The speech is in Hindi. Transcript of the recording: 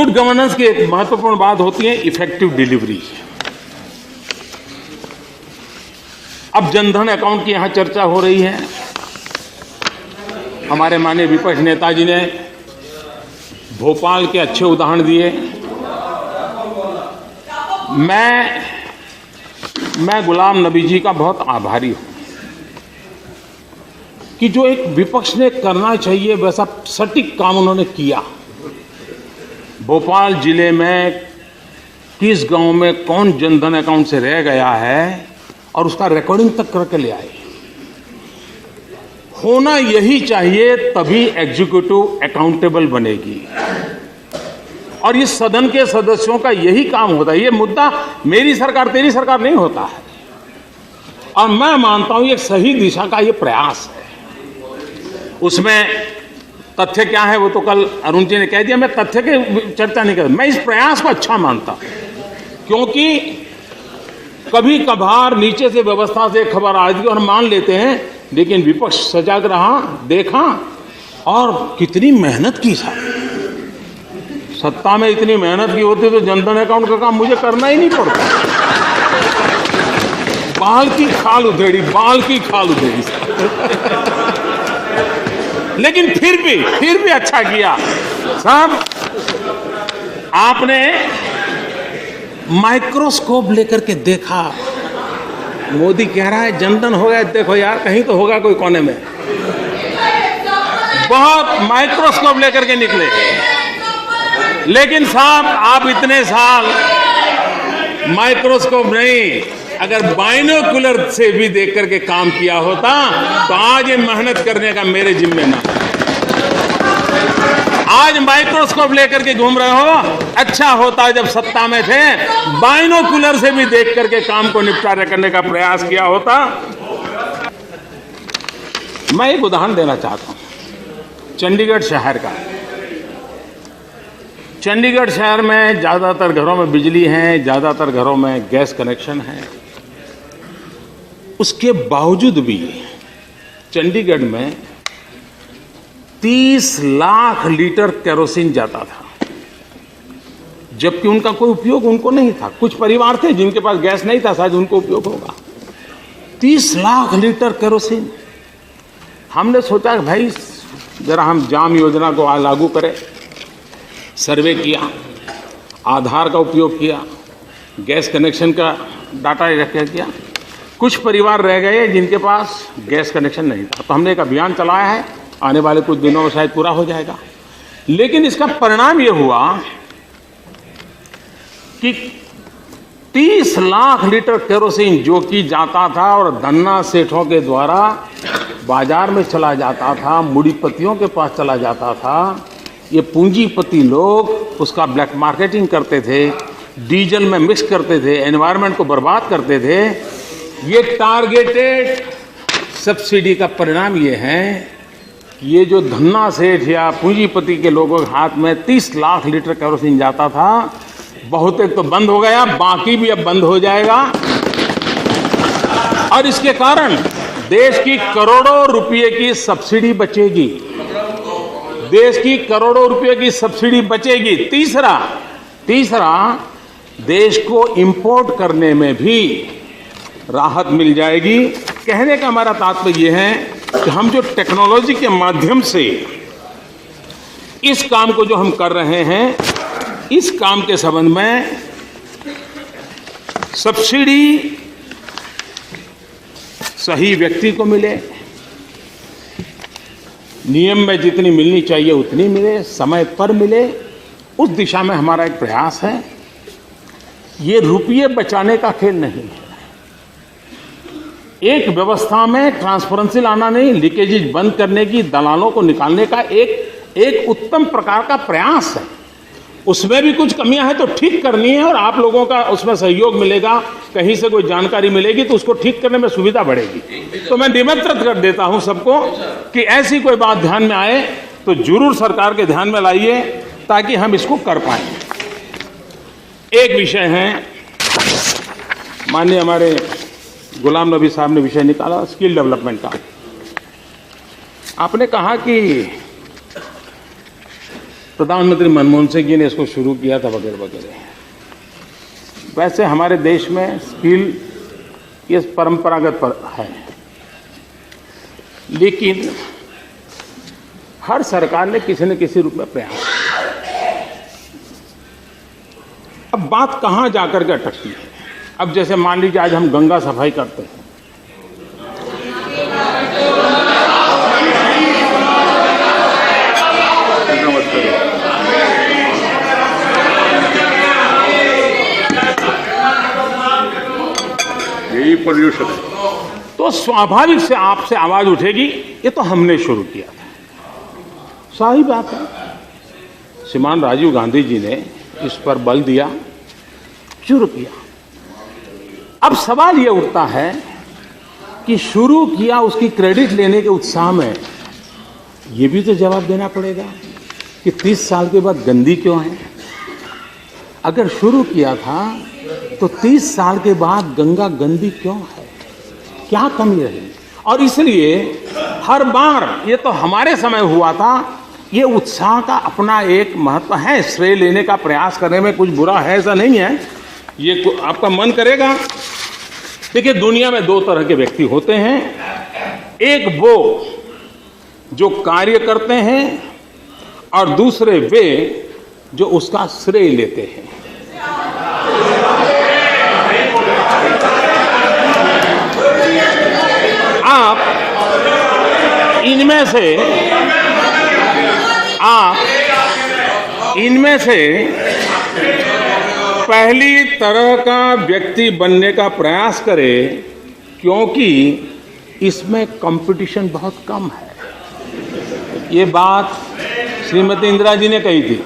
गुड गवर्नेंस की एक महत्वपूर्ण बात होती है इफेक्टिव डिलीवरी। अब जनधन अकाउंट की यहां चर्चा हो रही है। हमारे माननीय विपक्ष नेताजी ने भोपाल के अच्छे उदाहरण दिए। मैं गुलाम नबी जी का बहुत आभारी हूं कि जो एक विपक्ष ने करना चाहिए वैसा सटीक काम उन्होंने किया। भोपाल जिले में किस गांव में कौन जनधन अकाउंट से रह गया है और उसका रिकॉर्डिंग तक करके ले आए। होना यही चाहिए, तभी एग्जीक्यूटिव अकाउंटेबल बनेगी। और इस सदन के सदस्यों का यही काम होता है। ये मुद्दा मेरी सरकार तेरी सरकार नहीं होता है। और मैं मानता हूं ये सही दिशा का ये प्रयास है। उसमें तथ्य क्या है वो तो कल अरुण जी ने कह दिया, मैं तथ्य की चर्चा नहीं करता। मैं इस प्रयास को अच्छा मानता हूं, क्योंकि कभी कभार नीचे से व्यवस्था से खबर आती है और मान लेते हैं, लेकिन विपक्ष सजग रहा, देखा और कितनी मेहनत की। सत्ता में इतनी मेहनत की होती तो जनधन अकाउंट का काम मुझे करना ही नहीं पड़ता। बाल की खाल उधेड़ी लेकिन फिर भी अच्छा किया साहब। आपने माइक्रोस्कोप लेकर के देखा। मोदी कह रहा है जनधन हो गया, देखो यार कहीं तो होगा कोई कोने में। बहुत माइक्रोस्कोप लेकर के निकले। लेकिन साहब आप इतने साल माइक्रोस्कोप नहीं, अगर बाइनोकुलर से भी देख करके काम किया होता तो आज ये मेहनत करने का मेरे जिम्मे ना। आज माइक्रोस्कोप लेकर के घूम रहे हो, अच्छा होता जब सत्ता में थे बाइनोकुलर से भी देख करके काम को निपटारा करने का प्रयास किया होता। मैं एक उदाहरण देना चाहता हूं चंडीगढ़ शहर का। चंडीगढ़ शहर में ज्यादातर घरों में बिजली है, ज्यादातर घरों में गैस कनेक्शन है। उसके बावजूद भी चंडीगढ़ में 30 लाख लीटर केरोसिन जाता था, जबकि उनका कोई उपयोग उनको नहीं था। कुछ परिवार थे जिनके पास गैस नहीं था, शायद उनको उपयोग होगा। 30 लाख लीटर केरोसिन। हमने सोचा कि भाई जरा हम जाम योजना को लागू करें। सर्वे किया, आधार का उपयोग किया, गैस कनेक्शन का डाटा इकट्ठा किया। कुछ परिवार रह गए जिनके पास गैस कनेक्शन नहीं था, तो हमने एक अभियान चलाया है, आने वाले कुछ दिनों में शायद पूरा हो जाएगा। लेकिन इसका परिणाम यह हुआ कि 30 लाख लीटर केरोसिन जो कि जाता था और धन्ना सेठों के द्वारा बाजार में चला जाता था, मुड़ीपतियों के पास चला जाता था। ये पूंजीपति लोग उसका ब्लैक मार्केटिंग करते थे, डीजल में मिक्स करते थे, एनवायरनमेंट को बर्बाद करते थे। ये टारगेटेड सब्सिडी का परिणाम ये है कि ये जो धन्ना सेठ या पूंजीपति के लोगों के हाथ में 30 लाख लीटर केरोसिन जाता था, बहुत एक तो बंद हो गया, बाकी भी अब बंद हो जाएगा। और इसके कारण देश की करोड़ों रुपए की सब्सिडी बचेगी। देश की करोड़ों रुपए की सब्सिडी बचेगी। तीसरा देश को इंपोर्ट करने में भी राहत मिल जाएगी। कहने का हमारा तात्पर्य यह है कि हम जो टेक्नोलॉजी के माध्यम से इस काम को जो हम कर रहे हैं, इस काम के संबंध में सब्सिडी सही व्यक्ति को मिले, नियम में जितनी मिलनी चाहिए उतनी मिले, समय पर मिले, उस दिशा में हमारा एक प्रयास है। ये रुपये बचाने का खेल नहीं है। एक व्यवस्था में ट्रांसपेरेंसी लाना नहीं, लीकेजेज बंद करने की, दलालों को निकालने का एक उत्तम प्रकार का प्रयास है। उसमें भी कुछ कमियां हैं तो ठीक करनी है और आप लोगों का उसमें सहयोग मिलेगा, कहीं से कोई जानकारी मिलेगी तो उसको ठीक करने में सुविधा बढ़ेगी। तो मैं निमंत्रित कर देता हूं सबको कि ऐसी कोई बात ध्यान में आए तो जरूर सरकार के ध्यान में लाइए ताकि हम इसको कर पाए। एक विषय है, माननीय हमारे गुलाम नबी साहब ने विषय निकाला स्किल डेवलपमेंट का। आपने कहा कि प्रधानमंत्री मनमोहन सिंह जी ने इसको शुरू किया था वगैरह वगैरह। वैसे हमारे देश में स्किल ये परंपरागत है, लेकिन हर सरकार ने किसी न किसी रूप में प्रयास किया। अब बात कहां जाकर के अटकती है? अब जैसे मान लीजिए आज हम गंगा सफाई करते हैं, यही पोल्यूशन है, तो स्वाभाविक से आपसे आवाज उठेगी ये तो हमने शुरू किया था। सही बात है, श्रीमान राजीव गांधी जी ने इस पर बल दिया, शुरू किया। अब सवाल ये उठता है कि शुरू किया, उसकी क्रेडिट लेने के उत्साह में ये भी तो जवाब देना पड़ेगा कि 30 साल के बाद गंदी क्यों है? अगर शुरू किया था तो 30 साल के बाद गंगा गंदी क्यों है? क्या कमी रही? और इसलिए हर बार ये तो हमारे समय हुआ था, ये उत्साह का अपना एक महत्व है। श्रेय लेने का प्रयास करने में कुछ बुरा है ऐसा नहीं है, ये आपका मन करेगा। देखिए दुनिया में दो तरह के व्यक्ति होते हैं, एक वो जो कार्य करते हैं और दूसरे वे जो उसका श्रेय लेते हैं। आप इनमें से पहली तरह का व्यक्ति बनने का प्रयास करें, क्योंकि इसमें कंपटीशन बहुत कम है। ये बात श्रीमती इंदिरा जी ने कही थी।